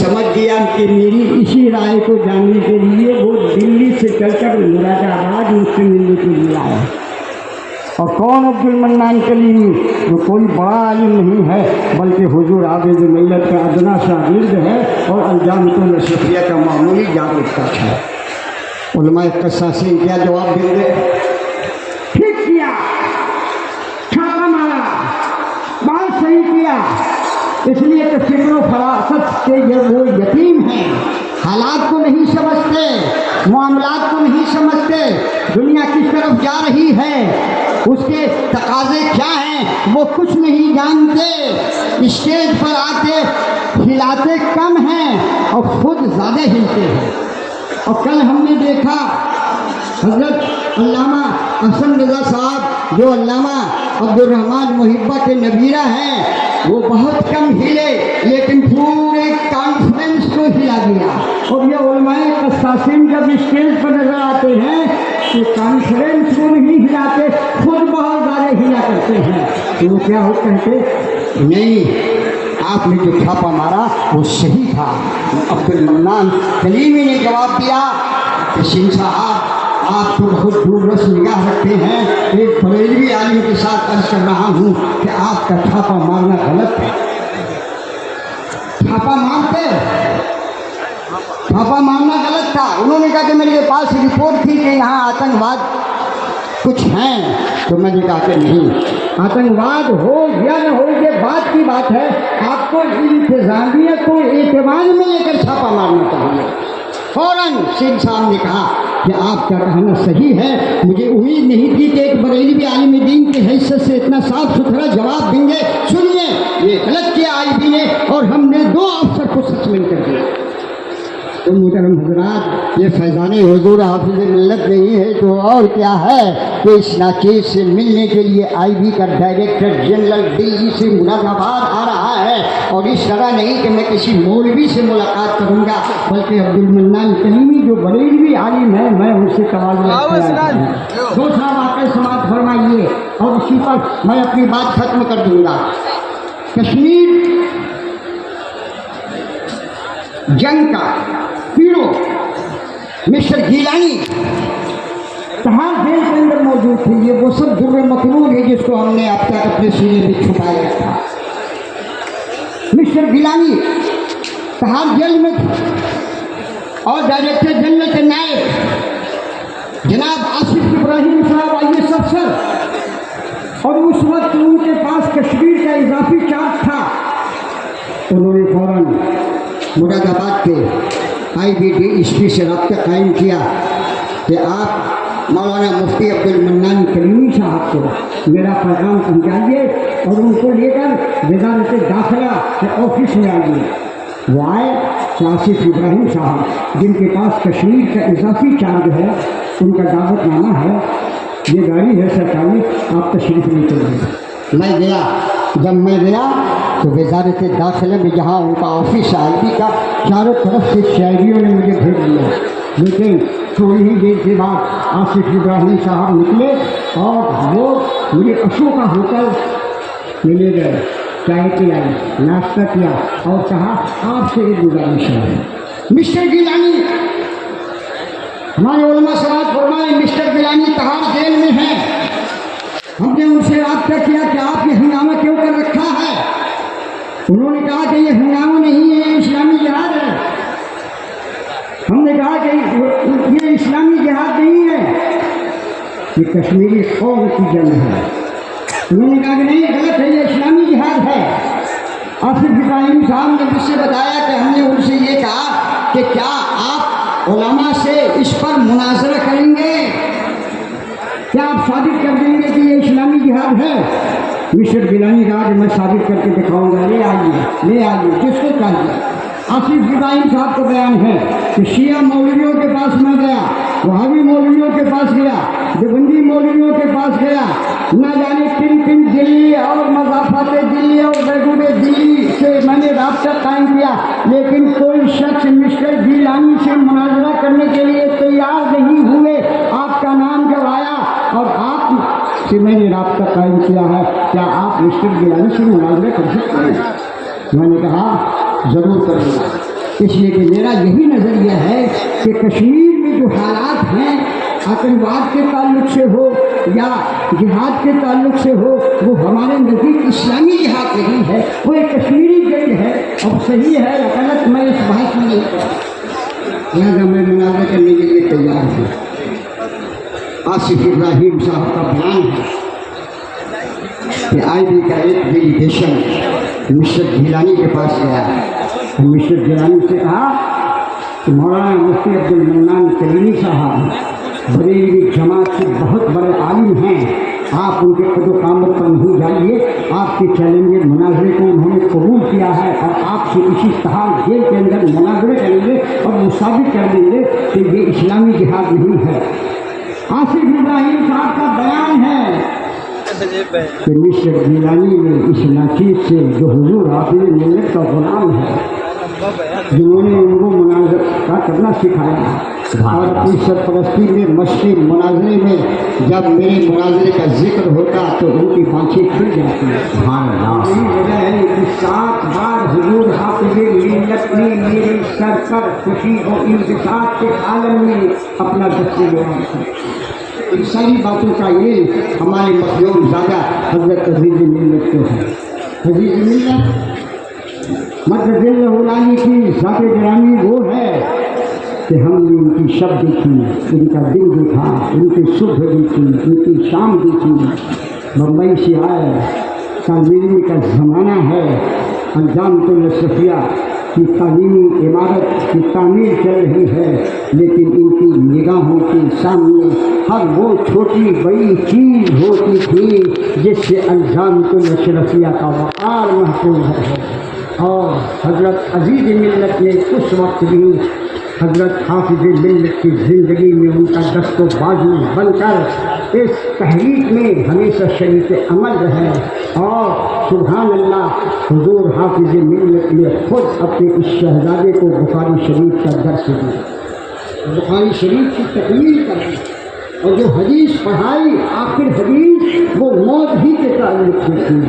سمجھ گیا کہ میری اسی رائے کو جاننے کے لیے وہ دلی سے چل کر مراد آباد مجھ سے ملنے کے لیے آیا. اور کون عبد المنان کلیمی؟ وہ کوئی بڑا عالم نہیں ہے بلکہ حضور عابد ملت کا ادنا شاگرد ہے اور انجامۃ الاشرفیہ کا معمولی جاگرتا ہے. علماء قصاصین کیا جواب دیں گے؟ ٹھیک کیا، چھاپا مارا، بات صحیح کیا، اس لیے کہ فکر و فراست کے یہ وہ یتیم ہیں، حالات کو نہیں سمجھتے، معاملات کو نہیں سمجھتے، دنیا کس طرف جا رہی ہے، اس کے تقاضے کیا ہیں وہ کچھ نہیں جانتے. اسٹیج پر آتے ہلاتے کم ہیں اور خود زیادہ ہلتے ہیں. اور کل ہم نے دیکھا حضرت علامہ احسن رضا صاحب جو علامہ عبد الرحمن محبہ کے نبیرہ ہیں، وہ بہت کم ہلے لیکن پورے کانفرنس کو ہلا دیا. اور یہ علماء قصاصین جب اسٹیج پر نظر آتے ہیں کہ کانفرنس کو نہیں ہلاتے، خود بہت زیادہ ہلا کرتے ہیں. تو وہ کیا ہو کہتے نہیں، آپ نے جو چھاپا مارا وہ صحیح تھا. عبد المنان کلیمی نے جواب دیا کہ سنگھ صاحب آپ تو بہت دور رس نگاہ رکھتے ہیں. ایک بریلوی عالم کے ساتھ عرض کر رہا ہوں کہ آپ کا چھاپا مارنا غلط ہے. چھاپا مارنا غلط تھا. انہوں نے کہا کہ میرے پاس رپورٹ تھی کہ یہاں آتنکواد کچھ ہیں، تو میں نے کہا کہ نہیں، آتنکواد ہو یا نہ ہو یہ بات کی بات ہے، آپ کو انتظامیہ کو اعتماد میں لے کر چھاپا مارنا چاہیے. فوراً سنگھ صاحب نے کہا کہ آپ کا کہنا صحیح ہے، مجھے امید نہیں تھی کہ ایک بریلوی عالم دین کی حیثیت سے اتنا صاف ستھرا جواب دیں گے. سنیے، یہ غلط کیا آئی بی نے، اور ہم نے 2 افسر کو سسپینڈ کر دیا. تو محترم حضرات، یہ فیضان حضور حافظ ملت نہیں ہے تو اور کیا ہے کہ اس ناچیز سے ملنے کے لیے آئی بی کا ڈائریکٹر جنرل دلی سے مراد آباد آ رہا ہے. اور اس طرح نہیں کہ میں کسی مولوی سے ملاقات کروں گا، بلکہ عبد المنان کلیمی جو بریلوی عالم ہے میں ان سے سوال. دوسرا واقعہ سماعت فرمائیے اور اسی پر میں اپنی بات ختم کر دوں گا. کشمیر جنگ کا hero mister Gilani Tihar jail کے اندر موجود تھے. یہ وہ سب در مکنون ہے جس کو ہم نے اب تک اپنے سینے میں چھپایا رکھا. مسٹر گیلانی تہاڑ جیل میں تھے اور ڈائریکٹر جنرل کے نائب جناب آصف ابراہیم صاحب آئی ایس افسر، اور اس وقت ان کے پاس کشمیر کا اضافی چارج تھا. انہوں نے فوراً مراد آباد کے آئی بی ڈی ایس پی سے رابطہ قائم کیا کہ آپ مولانا مفتی عبد المنان کلیمی صاحب کو میرا پیغام پہنچائیے اور ان کو لے کر وزارت داخلہ کے آفس میں آئیے. وہ آئے کہ آصف ابراہیم صاحب جن کے پاس کشمیر کا اضافی چارج ہے، ان کا دعوت نامہ ہے، یہ گاڑی ہے سرکاری، آپ تشریف لے چلیں. میں گیا. جب میں گیا تو وزارت داخلہ میں جہاں ان کا آفس آئی بی کا، چاروں طرف سے شہریوں نے مجھے بھیج دیا. لیکن تھوڑی ہی دیر کے بعد آصف ابراہیم صاحب نکلے اور وہ مجھے اشوکا ہوٹل میں لے گئے. چائے پلائی، ناشتہ کیا اور کہا آپ سے ایک گزارش ہے. مسٹر گیلانی، ہمارے علماء سماعت فرمائے مسٹر گیلانی تہاڑ جیل میں ہیں. ہم نے ان سے رابطہ کیا کہ آپ یہ ہنگامہ کیوں کر رکھا ہے. انہوں نے کہا کہ یہ ہنگامہ نہیں ہے، یہ اسلامی جہاد ہے. ہم نے کہا کہ یہ اسلامی جہاد نہیں ہے، یہ کشمیری قوم کی جنگ ہے. انہوں نے کہا کہ نہیں، غلط ہے، یہ اسلامی جہاد ہے. آصف ابراہیم صاحب نے مجھ سے بتایا کہ ہم نے ان سے یہ کہا کہ کیا آپ علماء سے اس پر مناظرہ کریں گے، کیا آپ ثابت کر دیں گے کہ یہ اسلامی جہاد ہے. مسٹر گیلانی کہا کہ میں ثابت کر کے دکھاؤں گا. لے آئیے جس کو چاہیے. آصف ابراہیم صاحب کا بیان ہے کہ شیعہ مولویوں کے پاس میں گیا، وہابی مولویوں کے پاس گیا، دیوبندی مولویوں کے پاس گیا، نہ جانے کن کن دلی اور مضافات دلی اور بیگم دلی سے میں نے رابطہ قائم کیا، لیکن کوئی شخص مسٹر گیلانی سے مناظرہ کرنے کے لیے تیار نہیں ہوئے. آپ کا نام جب آیا اور آپ سے میں نے رابطہ قائم کیا ہے، کیا آپ مسٹر گیلانی سے مناظرہ کر سکتے ہیں؟ میں نے کہا ضرور کروں گا. اس لیے کہ میرا یہی نظریہ ہے کہ کشمیر میں جو حالات ہیں آتنکواد کے تعلق سے ہو یا جہاد کے تعلق سے ہو، وہ ہمارے نزدیک اسلامی جہاد نہیں ہے، وہ ایک کشمیری جنگ ہے۔ اور صحیح ہے یا غلط میں اس بحث میں نہیں کرتا، لہٰذا میں مناظرہ کرنے کے لیے تیار ہوں۔ آصف ابراہیم صاحب کا بیان ہے کہ آئی بی کا ایک ڈیلیگیشن مسٹر گیلانی کے پاس گیا، مسٹر گیلانی سے کہا کہ مولانا مفتی عبد المنان کلینی صاحب بریلوی جماعت کے بہت بڑے عالم ہیں، آپ ان کے قد و قامت پر نہیں جائیے، آپ کے چیلنج مناظرے کو انہوں نے قبول کیا ہے اور آپ سے اسی طرح جیل کے اندر مناظرے کریں گے اور وہ ثابت کر دیں گے کہ یہ اسلامی جہاد نہیں ہے۔ آصف ابراہیم صاحب کا بیان ہے کہ مسٹر گیلانی نے اس ناچیز سے جو حضور حافظ ملت کا غلام ہے، جنہوں نے ان کو مناظرہ کرنا سکھایا اور اپنی سرپرستی میں مشقی مناظرے میں جب میرے مناظرے کا ذکر ہوتا تو ان کی بانچیں کھل جاتی ہے۔ یہی وجہ ہے کہ 7 بار حضور حافظ ملت نے میرے سر پر خوشی اور انبساط کے عالم میں اپنا دست لگا کیا۔ ان ساری باتوں کا یہ ہمارے مخلوق زیادہ حضرت عزیز ملت کو ہے۔ عزیز ملت مدد اللہ کی ذات گرامی وہ ہے کہ ہم نے ان کی شب دیکھی، ان کا دن دیکھا، ان کی صبح دیکھی، ان کی شام دیکھی۔ بمبئی سے آئے، تعلیمی کا زمانہ ہے، انجام الصفیہ کی تعلیمی عمارت کی تعمیر چل رہی ہے، لیکن ان کی نگاہوں کے سامنے ہر وہ چھوٹی بڑی چیز ہوتی تھی جس سے انجام الصفیہ کا وقار محفوظ ہے۔ اور حضرت عزیز ملت نے اس وقت بھی حضرت حافظ ملت کی زندگی میں ان کا دست و بازو بن کر اس تحریک میں ہمیشہ شریک عمل رہے۔ اور سبحان اللہ، حضور حافظ ملت نے خود اپنے اس شہزادے کو بخاری شریف کا درس دیا، بخاری شریف کی تکمیل کری، اور جو حدیث پڑھائی آخر حدیث وہ موت ہی کے تعلق سے تھی۔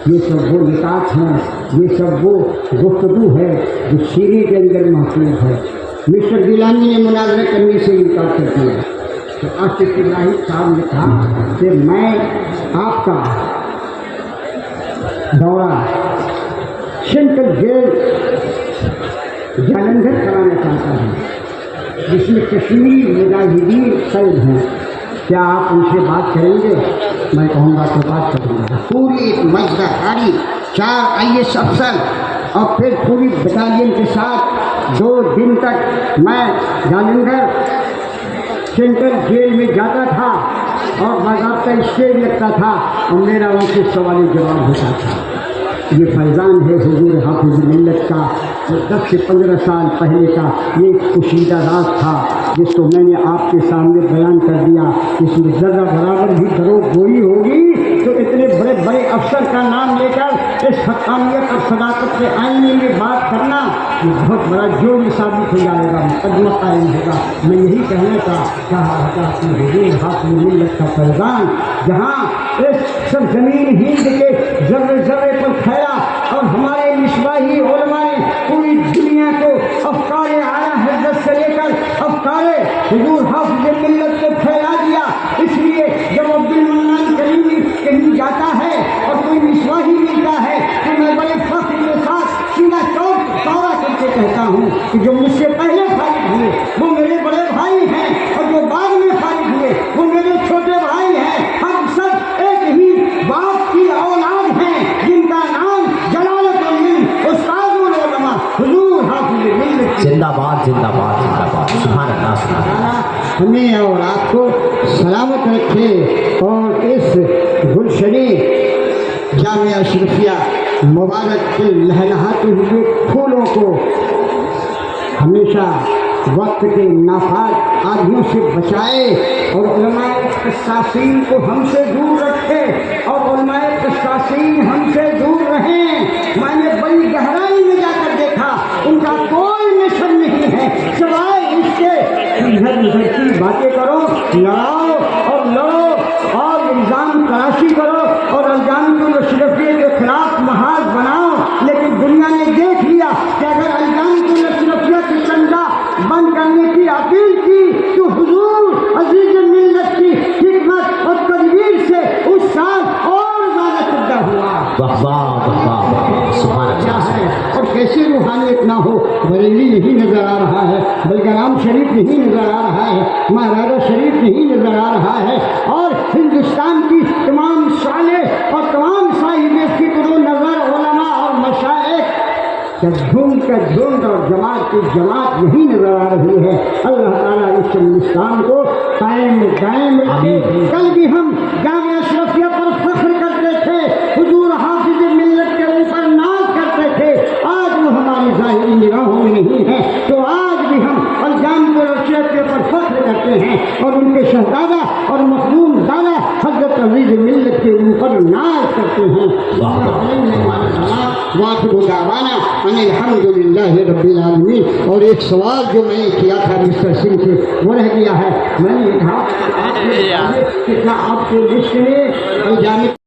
یہ سب وہ نکات ہیں، یہ سب وہ گفتگو ہے جو سیرے کے اندر محفوظ ہے۔ مسٹر گیلانی نے مناظرہ کرنے سے انکار کر دیا تو آصف ابراہیم صاحب نے کہا کہ میں آپ کا دورہ سینٹرل جیل جالندھر کرانا چاہتا ہوں، جس میں کشمیری مجاہدین قید ہیں، کیا آپ ان سے بات کریں گے؟ میں کہوں گا تو بات کروں گا۔ پوری مجدہ کاری 4 IAS افسر اور پھر پوری بٹالین کے ساتھ 2 دن تک میں جالندھر سینٹرل جیل میں جاتا تھا اور باضابطہ اسٹیج لگتا تھا اور میرا ان سے سوال جواب ہوتا تھا۔ یہ فیضان ہے حضور حافظ ملت کا، جو 10 سے 15 سال پہلے کا یہ کشیدہ راز تھا جس کو میں نے آپ کے سامنے بیان کر دیا۔ اس میں ذرہ برابر بھی دروغ گوئی ہوگی تو اتنے بڑے بڑے افسر کا نام لے کر اس حقانیت اور صداقت کے آئینے میں بات کرنا یہ بہت بڑا جرم ثابت ہو جائے گا، مقدمہ قائم ہوگا۔ میں یہی کہنا چاہا تھا کہ حضور حافظ ملت کا فیضان جہاں اس سرزمین ہند کے ذرے ذرے پر پھیلا اور ہمارے مصباحی علماء نے پوری دنیا کو افکار اعلیٰ حضرت سے لے کر افکار حضور حافظ ملت کو پھیلا دیا۔ اس لیے جب عبد المنان کلیمی کہیں جاتا ہے اور کوئی مصباحی ملتا ہے تو میں بڑے فخر کے ساتھ سینہ چوڑا کر کے کہتا ہوں کہ جو مجھ سے پہلے فارغ ہوئے وہ میرے بڑے بھائی ہیں اور جو بعد میں فارغ ہوئے وہ میرے چھوٹے بھائی ہیں۔ ہم سب ایک ہی باپ کی اولاد ہیں جن کا نام جلالت العلم استاد العلماء حضور حافظ ملت۔ زندہ باد زندہ باد زندہ باد، سبحان اللہ سبحان اللہ۔ ہمیں اور آپ کو سلامت رکھے اور اس گلشنِ جامعہ اشرفیہ مبارک کے لہلہاتے ہوئے پھولوں کو ہمیشہ وقت کے نافذ آدھیوں سے بچائے اور علماء قصاصین کو ہم سے دور رکھے اور علماء قصاصین ہم سے دور رہیں۔ میں نے بڑی گہرائی میں جا کر دیکھا ان کا کوئی مشن نہیں ہے سوائے اس کے ادھر ادھر کی باتیں کرو، لڑاؤ اور لڑو اور الزام تراشی کرو اور الزام الاشرفیہ کے خلاف محاذ بناؤ۔ لیکن دنیا نے دیکھ لیا کہ اگر الزام الاشرفیہ ہو بریلی نہیں نظر آ رہا ہے، بلگرام شریف نہیں نظر آ رہا ہے، مہاراجہ شریف نہیں نظر آ رہا ہے، اور ہندوستان کی تمام صالح اور تمام صاحب فکر و نظر علماء اور مشائخ جھنڈ کا جھنڈ اور جماعت کی جماعت نہیں نظر آ رہی ہے۔ اللہ تعالیٰ اس ہندوستان کو قائم دائم رکھے۔ کل بھی ہم جامعہ اشرفیہ پر فخر کرتے تھے، حضور حافظ ملت کے اوپر ناز کرتے تھے، آج وہ ہماری ظاہری نگاہوں میں نہیں ہے، تو آج بھی ہم جامعہ اشرفیہ پر فخر کرتے ہیں اور ان کے شہزادہ اور مخدوم دادا حضرت عزیز ملت کے اوپر ناز کرتے ہیں۔ واخر دعوانا ان الحمد للہ رب العالمین۔ اور ایک سوال جو میں نے کیا تھا مسٹر سنگھ سے وہ رہ گیا ہے، میں نے کہا آپ کے لسٹ میں جامع